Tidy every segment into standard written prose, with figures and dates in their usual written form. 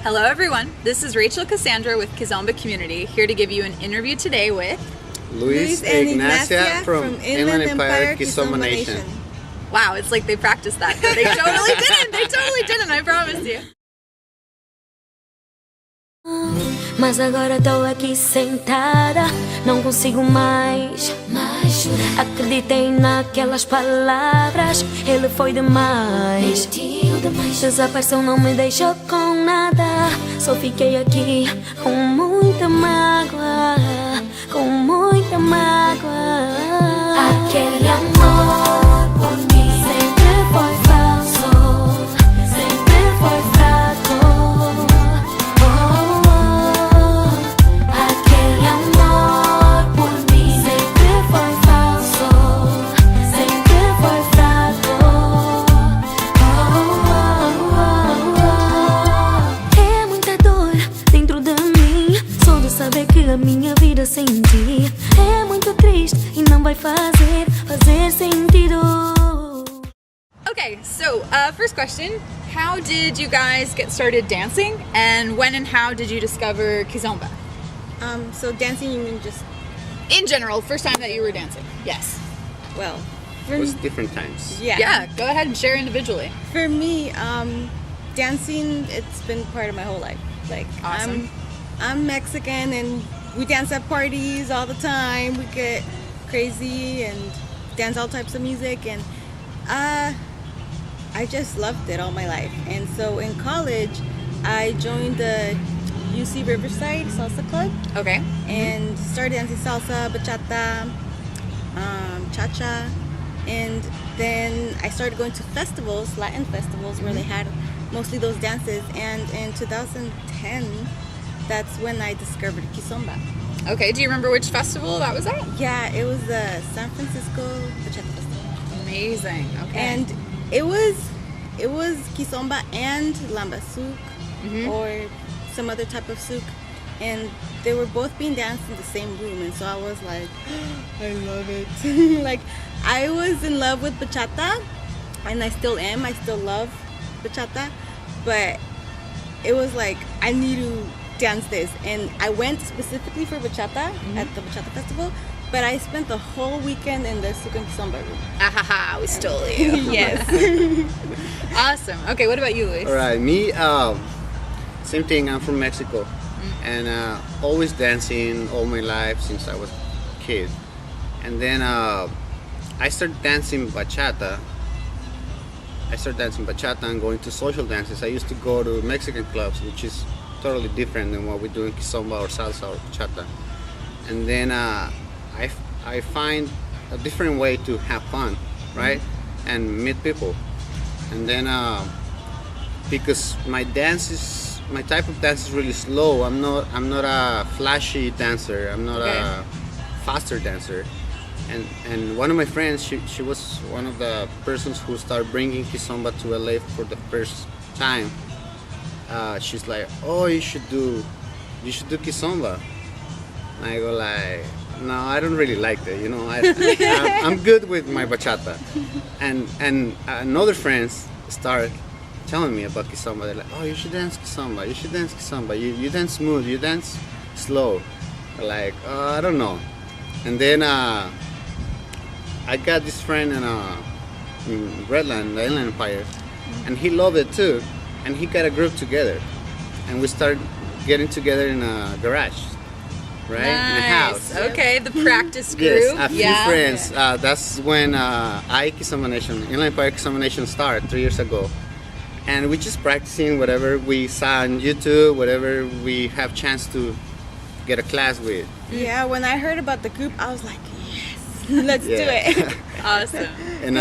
Hello everyone, this is Rachel Cassandra with Kizomba Community, here to give you an interview today with Luiz and Ignacia from Inland Empire Kizomba Nation. Wow, it's like they practiced that, but they totally didn't, I promise you. Mas agora tô aqui sentada, não consigo mais chorar. Acreditei naquelas palavras, ele foi demais. Desapareceu, não me deixou com nada. Só fiquei aqui com muita mágoa, com muita mágoa. Aquele amor por mim sempre foi falso, sempre foi fraco. Aquele amor por mim sempre foi falso, sempre foi fraco. É muita dor dentro de mim, só de saber que a minha vida sem ti é muito triste e não vai fazer sentido. Okay, so first question, how did you guys get started dancing, and when and how did you discover Kizomba? So dancing, you mean just... In general, first time that you were dancing, yes. Well, It was different times. Yeah, go ahead and share individually. For me, dancing, it's been part of my whole life. Like, Awesome. I'm Mexican and we dance at parties all the time. We get crazy and dance all types of music, and I just loved it all my life. And so in college, I joined the UC Riverside Salsa Club Okay. and started dancing salsa, bachata, cha-cha, and then I started going to festivals, Latin festivals, where they had mostly those dances. And in 2010, that's when I discovered Kizomba. Okay, do you remember which festival that was at? Yeah, it was the San Francisco Bachata Festival, Amazing, okay. and it was Kizomba and lamba souk, or some other type of souk, and they were both being danced in the same room, and so I was like, I love it. Like, I was in love with bachata, and I still am. I still love bachata, but it was like, I need to dance this, and I went specifically for bachata at the Bachata Festival, but I spent the whole weekend in the souk and kizomba room. Ahaha, we stole you. Yes. Awesome. Okay, what about you, Luis? All right, me, same thing. I'm from Mexico, and always dancing all my life since I was a kid. And then I started dancing bachata. And going to social dances. I used to go to Mexican clubs, which is totally different than what we do in kizomba or salsa or bachata. And then I find a different way to have fun, right? And meet people. And then because my type of dance is really slow. I'm not a flashy dancer. I'm not a faster dancer. And one of my friends, she was one of the persons who started bringing kizomba to LA for the first time. She's like, oh, you should do kizomba. And I go like, no, I don't really like that, you know. I'm good with my bachata. And another friends start telling me about kizomba. They're like, oh, you should dance kizomba. You dance smooth. You dance slow. Like, I don't know. And then I got this friend in Redland, the Inland Empire, and he loved it too. And he got a group together, and we started getting together in a garage, right? Nice. In a house. Okay, the practice group. Yes, a few friends. That's when Kizomba Nation, Inland Empire Kizomba Nation started 3 years ago. And we just practicing whatever we saw on YouTube, whatever we have chance to get a class with. Yeah, when I heard about the group, I was like, yes, let's do it. Awesome. And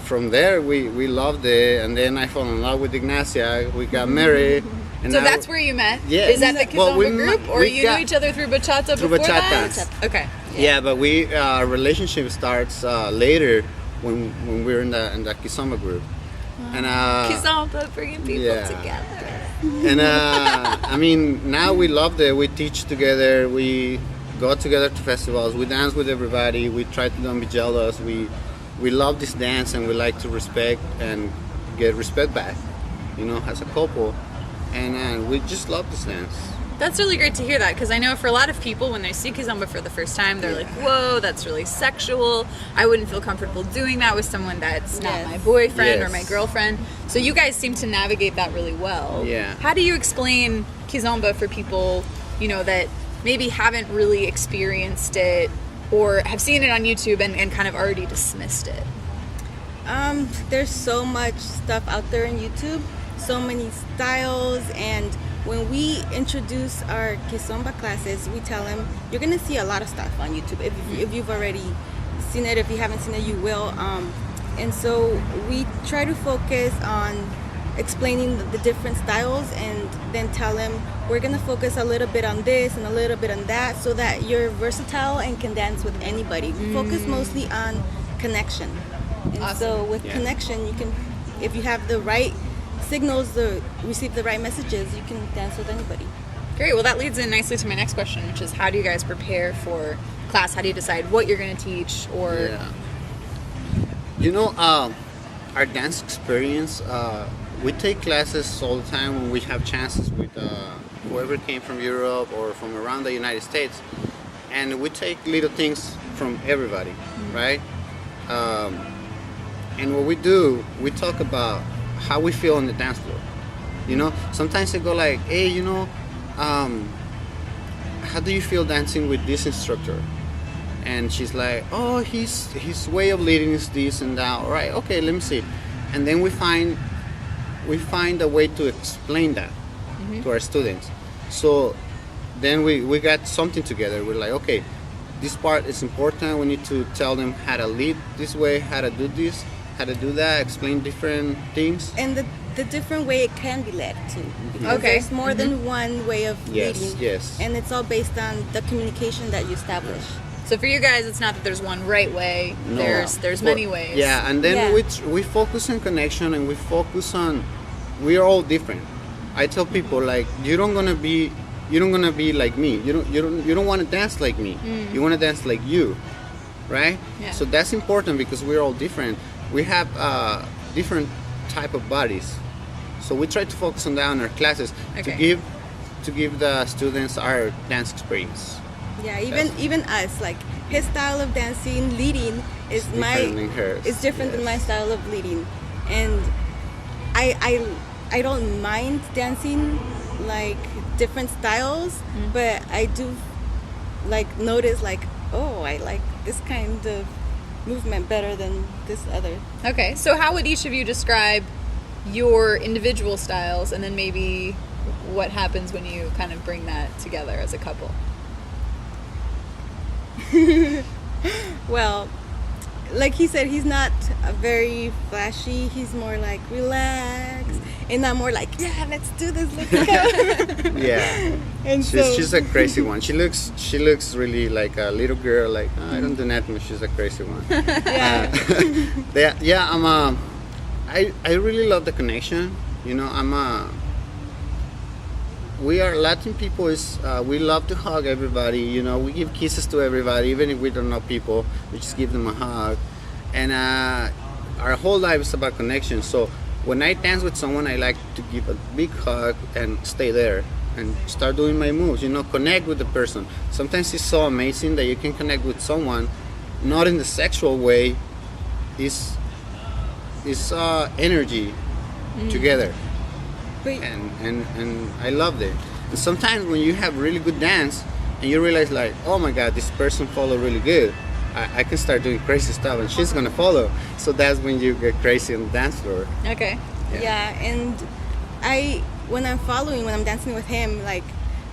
from there, we loved it. And then I fell in love with Ignacia. We got married. And So that's where you met? Yes. Is that the Kizomba Well, group? Or you knew each other through bachata through before bachata. that? Okay. Yeah, but our relationship starts later when we're in the Kizomba group. And Kizomba, bringing people together. And I mean, now we love it. We teach together. We go together to festivals. We dance with everybody. We try to don't be jealous. We love this dance, and we like to respect and get respect back, you know, as a couple. and we just love this dance. That's really great to hear that, because I know for a lot of people, when they see Kizomba for the first time, they're like, whoa, that's really sexual. I wouldn't feel comfortable doing that with someone that's not my boyfriend or my girlfriend. So you guys seem to navigate that really well. Yeah. How do you explain Kizomba for people, you know, that maybe haven't really experienced it or have seen it on YouTube and kind of already dismissed it? There's so much stuff out there on YouTube, so many styles, and when we introduce our Kizomba classes, we tell them you're gonna see a lot of stuff on YouTube. If you've already seen it, if you haven't seen it, you will. And so we try to focus on explaining the different styles, and then tell them we're gonna focus a little bit on this and a little bit on that, so that you're versatile and can dance with anybody. We focus mostly on connection. And so with connection, you can, if you have the right signals to receive the right messages, you can dance with anybody. Great. Well, that leads in nicely to my next question, which is, how do you guys prepare for class? How do you decide what you're going to teach? Or you know, our dance experience, we take classes all the time when we have chances with whoever came from Europe or from around the United States, and we take little things from everybody, right? And what we do, we talk about how we feel on the dance floor. You know, sometimes they go like, hey, you know, how do you feel dancing with this instructor? And she's like, oh, his way of leading is this and that. All right, okay, let me see. And then we find a way to explain that to our students. So then we got something together. We're like, okay, this part is important. We need to tell them how to lead this way, how to do this, how to do that, explain different things. And the different way it can be led too. Because there's more than one way of leading. Yes. And it's all based on the communication that you establish. So for you guys, it's not that there's one right way. No. There's many ways. Yeah, and then we focus on connection, and we focus on, we are all different. I tell people, like, you don't gonna be like me. You don't want to dance like me. You want to dance like you, right? Yeah. So that's important, because we're all different. We have different type of bodies, so we try to focus on that in our classes to give the students our dance experience. Yeah, even us, like, his style of dancing, leading is different than my style of leading, and I don't mind dancing like different styles, but I do like notice, like, oh, I like this kind of movement better than this other. Okay, so how would each of you describe your individual styles, and then maybe what happens when you kind of bring that together as a couple? Well, like he said, he's not very flashy. He's more like relaxed, and I'm more like, yeah, let's do this, let's go. Yeah. And she's a crazy one. She looks really like a little girl. Like, oh, I don't do nothing, but she's a crazy one. I really love the connection. You know, we are Latin people. We love to hug everybody. You know, we give kisses to everybody, even if we don't know people. We just give them a hug, and our whole life is about connection. So when I dance with someone, I like to give a big hug and stay there and start doing my moves. You know, connect with the person. Sometimes it's so amazing that you can connect with someone, not in the sexual way. It's energy together. And I loved it. And sometimes when you have really good dance and you realize, like, oh my god, this person follow really good, I can start doing crazy stuff and she's gonna follow. So that's when you get crazy on the dance floor. Okay. Yeah, and when I'm dancing with him, like,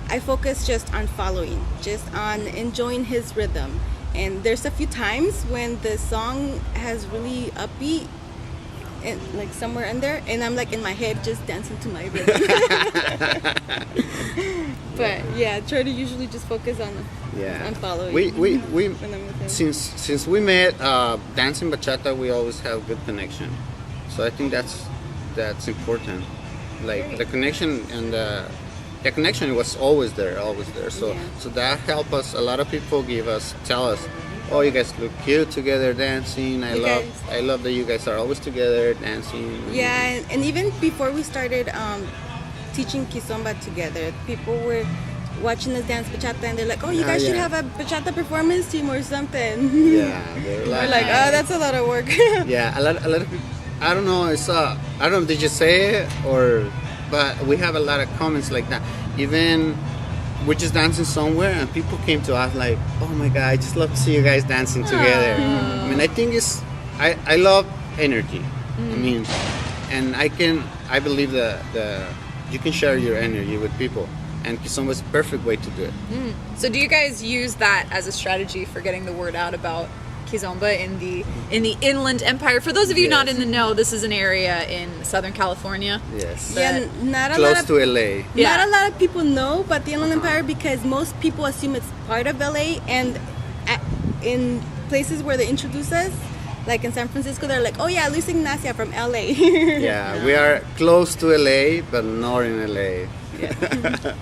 I focus just on following, just on enjoying his rhythm. And there's a few times when the song has really upbeat, and like somewhere in there, and I'm like in my head just dancing to my rhythm. But yeah, try to usually just focus on following. We when I'm with him. since we met dancing bachata, we always have good connection. So I think that's important. Like the connection, and the connection was always there. So that helped us. A lot of people tell us, oh, you guys look cute together dancing. I love that you guys are always together dancing. Yeah, and even before we started teaching Kizomba together. People were watching us dance bachata, and they're like, "Oh, you guys should have a bachata performance team or something." Yeah, we're like, "Oh, that's a lot of work." Yeah, a lot of people. I don't know. I don't know if they just say it but we have a lot of comments like that. Even we're just dancing somewhere, and people came to us like, "Oh my God, I just love to see you guys dancing together." I mean, I think I love energy. I mean, and I believe that you can share your energy with people. And Kizomba is the perfect way to do it. So do you guys use that as a strategy for getting the word out about Kizomba in the Inland Empire? For those of you not in the know, this is an area in Southern California. Yes. Yeah, not a close lot of, to LA. Not a lot of people know about the Inland Empire because most people assume it's part of LA, and in places where they introduce us, like in San Francisco, they're like, "Oh yeah, Luiz Ignacia from LA." Yeah, we are close to LA, but not in LA.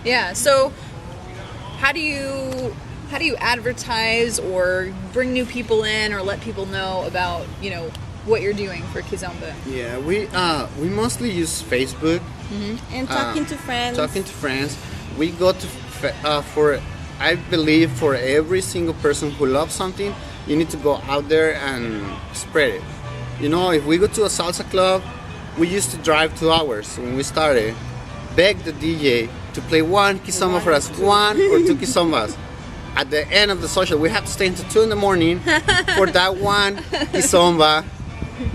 Yeah. So how do you advertise or bring new people in or let people know about what you're doing for Kizomba? Yeah, we mostly use Facebook and talking to friends. We go to I believe for every single person who loves something, you need to go out there and spread it. If we go to a salsa club, we used to drive 2 hours when we started. Beg the DJ to play one Kizomba for us, 1 or 2 Kizombas. At the end of the social, we have to stay until 2 in the morning for that one Kizomba.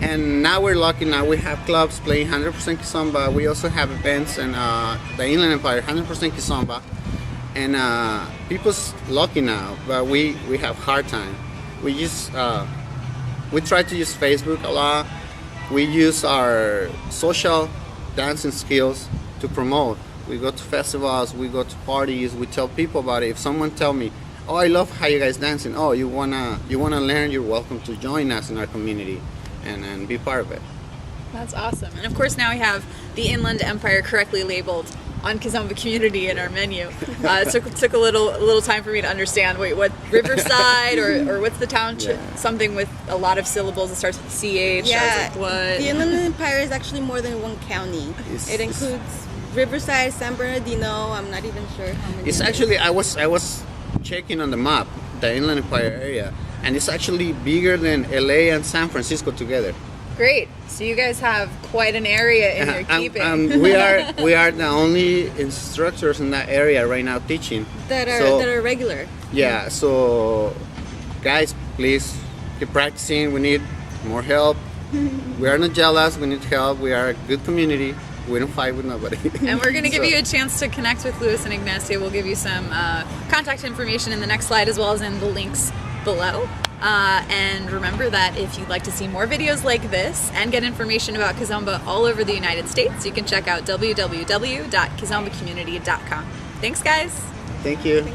And now we're lucky. Now we have clubs playing 100% Kizomba. We also have events in the Inland Empire, 100% Kizomba. And people's lucky now, but we have hard time. We try to use Facebook a lot. We use our social dancing skills to promote. We go to festivals, we go to parties, we tell people about it. If someone tell me, "Oh, I love how you guys dancing. Oh, you wanna learn? You're welcome to join us in our community and be part of it." That's awesome. And of course now we have the Inland Empire correctly labeled on Kizomba Community in our menu. It took a little time for me to understand. Wait, what Riverside or what's the township? Yeah. Something with a lot of syllables that starts with CH. Yeah, I was like, what? The Inland Empire is actually more than one county. It includes Riverside, San Bernardino. I'm not even sure how many. It's actually I was checking on the map the Inland Empire area, and it's actually bigger than LA and San Francisco together. Great. So you guys have quite an area in your keeping. We are the only instructors in that area right now teaching that are regular. Yeah. So guys, please keep practicing. We need more help. We are not jealous. We need help. We are a good community. We don't fight with nobody. And we're going to give you a chance to connect with Luiz and Ignacia. We'll give you some contact information in the next slide as well as in the links below. And remember that if you'd like to see more videos like this and get information about Kizomba all over the United States, you can check out www.kizombacommunity.com. Thanks, guys. Thank you.